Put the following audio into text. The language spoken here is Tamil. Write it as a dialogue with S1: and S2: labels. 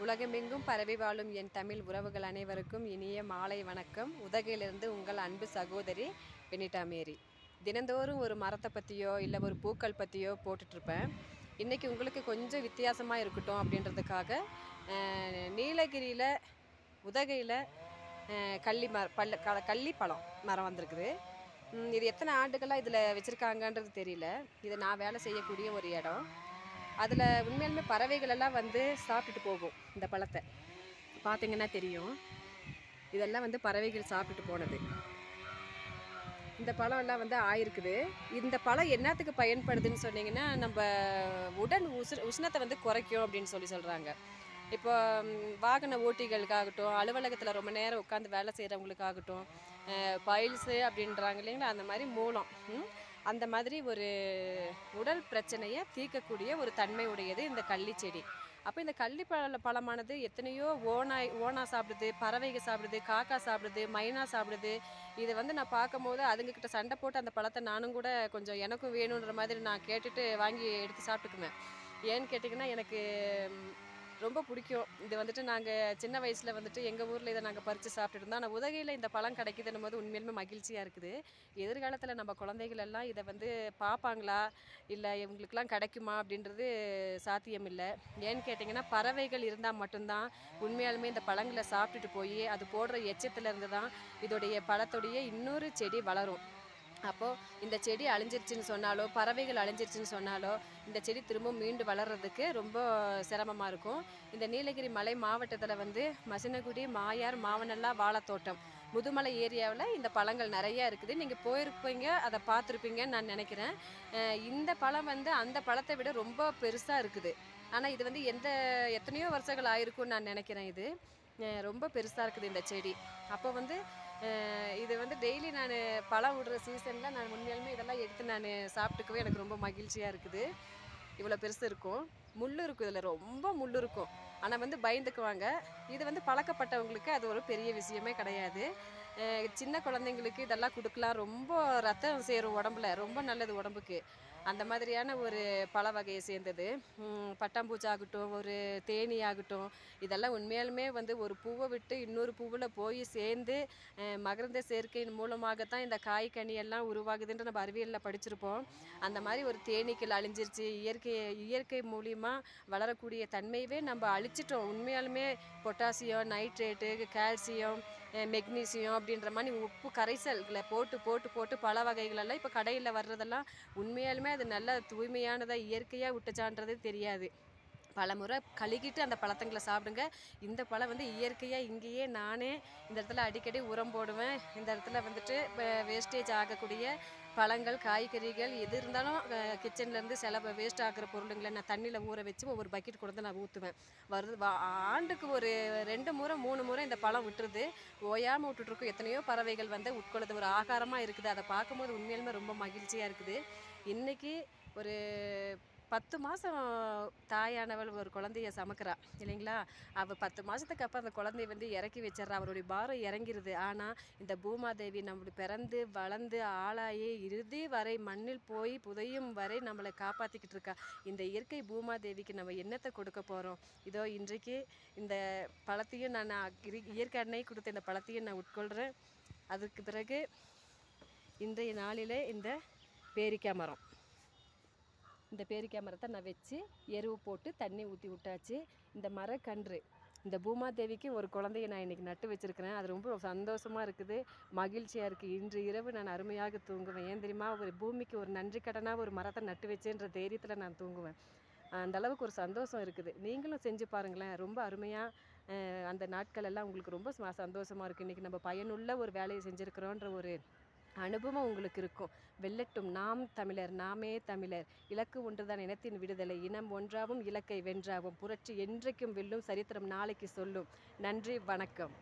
S1: உலகமெங்கும் பரவி வாழும் என் தமிழ் உறவுகள் அனைவருக்கும் இனிய மாலை வணக்கம். உதகையிலிருந்து உங்கள் அன்பு சகோதரி பெனிட்டா மேரி. தினந்தோறும் ஒரு மரத்தை பற்றியோ இல்லை ஒரு பூக்கள் பற்றியோ போட்டுட்ருப்பேன். இன்றைக்கி உங்களுக்கு கொஞ்சம் வித்தியாசமாக இருக்கட்டும் அப்படின்றதுக்காக நீலகிரியில் உதகையில் கள்ளிப்பழம் மரம் வந்திருக்குது. இது எத்தனை ஆண்டுகளாக இதில் வச்சுருக்காங்கன்றது தெரியல. இது நான் வேலை செய்யக்கூடிய ஒரு இடம். அதில் உண்மையிலுமே பறவைகள் எல்லாம் வந்து சாப்பிட்டுட்டு போகும். இந்த பழத்தை பார்த்திங்கன்னா தெரியும். இதெல்லாம் வந்து பறவைகள் சாப்பிட்டுட்டு போனது. இந்த பழம் எல்லாம் வந்து ஆயிருக்குது. இந்த பழம் என்னத்துக்கு பயன்படுதுன்னு சொன்னீங்கன்னா, நம்ம உடல் உஷ்ணத்தை வந்து குறைக்கும் அப்படின்னு சொல்கிறாங்க. இப்போ வாகன ஓட்டிகளுக்காகட்டும், அலுவலகத்தில் ரொம்ப நேரம் உட்காந்து வேலை செய்கிறவங்களுக்காகட்டும், பைல்ஸு அப்படின்றாங்க இல்லைங்களா, அந்த மாதிரி மூலம் அந்த மாதிரி ஒரு உடல் பிரச்சனையை தீர்க்கக்கூடிய ஒரு தன்மை உடையது இந்த கள்ளி செடி. அப்போ இந்த கள்ளி பழமானது எத்தனையோ ஓனா சாப்பிடுது, பறவைகள் சாப்பிடுது, காக்கா சாப்பிடுது, மைனா சாப்பிடுது. இதை வந்து நான் பார்க்கும் போது அதுங்கக்கிட்ட சண்டை போட்டு அந்த பழத்தை நானும் கூட கொஞ்சம் எனக்கும் வேணுன்ற மாதிரி நான் கேட்டுட்டு வாங்கி எடுத்து சாப்பிட்டுக்குவேன். ஏன்னு கேட்டிங்கன்னா, எனக்கு ரொம்ப பிடிக்கும். இது வந்துட்டு நாங்கள் சின்ன வயசில் வந்துட்டு எங்கள் ஊரில் இதை நாங்கள் பறித்து சாப்பிட்டுட்டு இருந்தோம். ஆனால் உதகையில் இந்த பழம் கிடைக்குதுன்னும் போது உண்மையிலுமே மகிழ்ச்சியாக இருக்குது. எதிர்காலத்தில் நம்ம குழந்தைகள் எல்லாம் இதை வந்து பார்ப்பாங்களா, இல்லை இவங்களுக்கெல்லாம் கிடைக்குமா அப்படின்றது சாத்தியம் இல்லை. ஏன்னு கேட்டிங்கன்னா, பறவைகள் இருந்தால் மட்டும்தான் உண்மையாலுமே இந்த பழங்களை சாப்பிட்டுட்டு போய் அது போடுற எச்சத்துலேருந்து தான் இதோடைய பழத்துடைய இன்னொரு செடி வளரும். அப்போது இந்த செடி அழிஞ்சிருச்சுன்னு சொன்னாலோ, பறவைகள் அழிஞ்சிருச்சுன்னு சொன்னாலோ, இந்த செடி திரும்ப மீண்டு வளர்கிறதுக்கு ரொம்ப சிரமமாக இருக்கும். இந்த நீலகிரி மலை மாவட்டத்தில் வந்து மசினகுடி, மாயார், மாவனல்லா, வாழைத்தோட்டம், முதுமலை ஏரியாவில் இந்த பழங்கள் நிறையா இருக்குது. நீங்கள் போயிருப்பீங்க, அதை பார்த்துருப்பீங்கன்னு நான் நினைக்கிறேன். இந்த பழம் வந்து அந்த பழத்தை விட ரொம்ப பெருசாக இருக்குது. ஆனால் இது வந்து எத்தனையோ வருஷங்கள் ஆயிருக்கும்னு நான் நினைக்கிறேன். இது ரொம்ப பெருசாக இருக்குது இந்த செடி. அப்போ வந்து இது வந்து டெய்லி நான் பழம் விடுற சீசனில் நான் உண்மையாலுமே இதெல்லாம் எடுத்து நான் சாப்பிட்டுக்கவே எனக்கு ரொம்ப மகிழ்ச்சியாக இருக்குது. இவ்வளோ பெருசு இருக்கும், முள் இருக்கும், இதில் ரொம்ப முள் இருக்கும். ஆனால் வந்து பயந்துக்குவாங்க. இது வந்து பழக்கப்பட்டவங்களுக்கு அது ஒரு பெரிய விஷயமே கிடையாது. சின்ன குழந்தைங்களுக்கு இதெல்லாம் கொடுக்கலாம். ரொம்ப ரத்தம் சேரும் உடம்புல, ரொம்ப நல்லது உடம்புக்கு. அந்த மாதிரியான ஒரு பழ வகையை சேர்ந்தது. பட்டாம்பூச்சி ஆகட்டும், ஒரு தேனி ஆகட்டும், இதெல்லாம் உண்மையாலுமே வந்து ஒரு பூவை விட்டு இன்னொரு பூவில் போய் சேர்ந்து மகரந்த சேர்க்கையின் மூலமாகத்தான் இந்த காய் கனி எல்லாம் உருவாகுதுன்ற நம்ம அறிவியலில் படிச்சிருப்போம். அந்த மாதிரி ஒரு தேனீக்கள் அழிஞ்சிருச்சு. இயற்கை மூலிமா வளரக்கூடிய தன்மையவே நம்ம அழிச்சிட்டோம். உண்மையாலுமே பொட்டாசியம், நைட்ரேட்டு, கால்சியம், மெக்னீசியம் அப்படின்ற மாதிரி உப்பு கரைசல்களை போட்டு போட்டு போட்டு பல வகைகளெல்லாம் இப்போ கடையில் வர்றதெல்லாம் உண்மையாலுமே அது நல்ல தூய்மையானதாக இயற்கையாக விட்டுச்சான்றது தெரியாது. பல முறை கழுகிட்டு அந்த பழத்தங்களை சாப்பிடுங்க. இந்த பழம் வந்து இயற்கையாக இங்கேயே நானே இந்த இடத்துல அடிக்கடி உரம் போடுவேன். இந்த இடத்துல வந்துட்டு இப்போ வேஸ்டேஜ் ஆகக்கூடிய பழங்கள், காய்கறிகள் எது இருந்தாலும் கிச்சன்லேருந்து செலவு வேஸ்ட் ஆகிற பொருளுங்களை நான் தண்ணியில் ஊற வச்சு ஒவ்வொரு பக்கெட் கொடுத்து நான் ஊற்றுவேன். ஆண்டுக்கு ஒரு 2 முறை 3 முறை இந்த பழம் விட்டுருது. ஓயாமல் விட்டுட்ருக்கும். எத்தனையோ பறவைகள் வந்து உட்கொள்ளுது, ஒரு ஆகாரமாக இருக்குது. அதை பார்க்கும்போது உண்மையிலுமே ரொம்ப மகிழ்ச்சியாக இருக்குது. இன்றைக்கி ஒரு 10 மாதம் தாயானவள் ஒரு குழந்தைய சமக்கிறா இல்லைங்களா. அவள் 10 மாதத்துக்கு அப்புறம் அந்த குழந்தைய வந்து இறக்கி வச்சிட்றா. அவருடைய பாரம் இறங்கிருது. ஆனால் இந்த பூமாதேவி நம்மளுடைய பிறந்து வளர்ந்து ஆளாயி இறுதி வரை மண்ணில் போய் புதையும் வரை நம்மளை காப்பாற்றிக்கிட்டு இருக்கா. இந்த இயற்கை பூமாதேவிக்கு நம்ம என்னத்தை கொடுக்க போகிறோம்? இதோ இன்றைக்கு இந்த பழத்தையும் நான் இயற்கை அன்னை கொடுத்த இந்த பழத்தையும் நான் உட்கொள்கிறேன். அதுக்கு பிறகு இன்றைய நாளிலே இந்த பேரிக்காய் மரம், இந்த பேரிக்காய் மரத்தை நான் வச்சு எருவு போட்டு தண்ணி ஊற்றி விட்டாச்சு. இந்த மரக்கன்று, இந்த பூமாதேவிக்கு ஒரு குழந்தைய நான் இன்றைக்கி நட்டு வச்சுருக்கிறேன். அது ரொம்ப சந்தோஷமாக இருக்குது, மகிழ்ச்சியாக இருக்குது. இன்று இரவு நான் அருமையாக தூங்குவேன். ஏன் தெரியுமா, ஒரு பூமிக்கு ஒரு நன்றி கடனாக ஒரு மரத்தை நட்டு வச்சேன்ற தைரியத்தில் நான் தூங்குவேன். அந்த அளவுக்கு ஒரு சந்தோஷம் இருக்குது. நீங்களும் செஞ்சு பாருங்களேன். ரொம்ப அருமையாக அந்த நாட்கள் எல்லாம் உங்களுக்கு ரொம்ப சந்தோஷமாக இருக்குது. இன்றைக்கி நம்ம பயனுள்ள ஒரு வேலையை செஞ்சுருக்கிறோன்ற ஒரு அனுபவம் உங்களுக்கு இருக்கும். வெல்லட்டும் நாம் தமிழர், நாமே தமிழர். இலக்கு ஒன்றுதான், இனத்தின் விடுதலை. இனம் ஒன்றாவும் இலக்கை வென்றாவும். புரட்சி என்றைக்கும் வெல்லும், சரித்திரம் நாளைக்கு சொல்லும். நன்றி, வணக்கம்.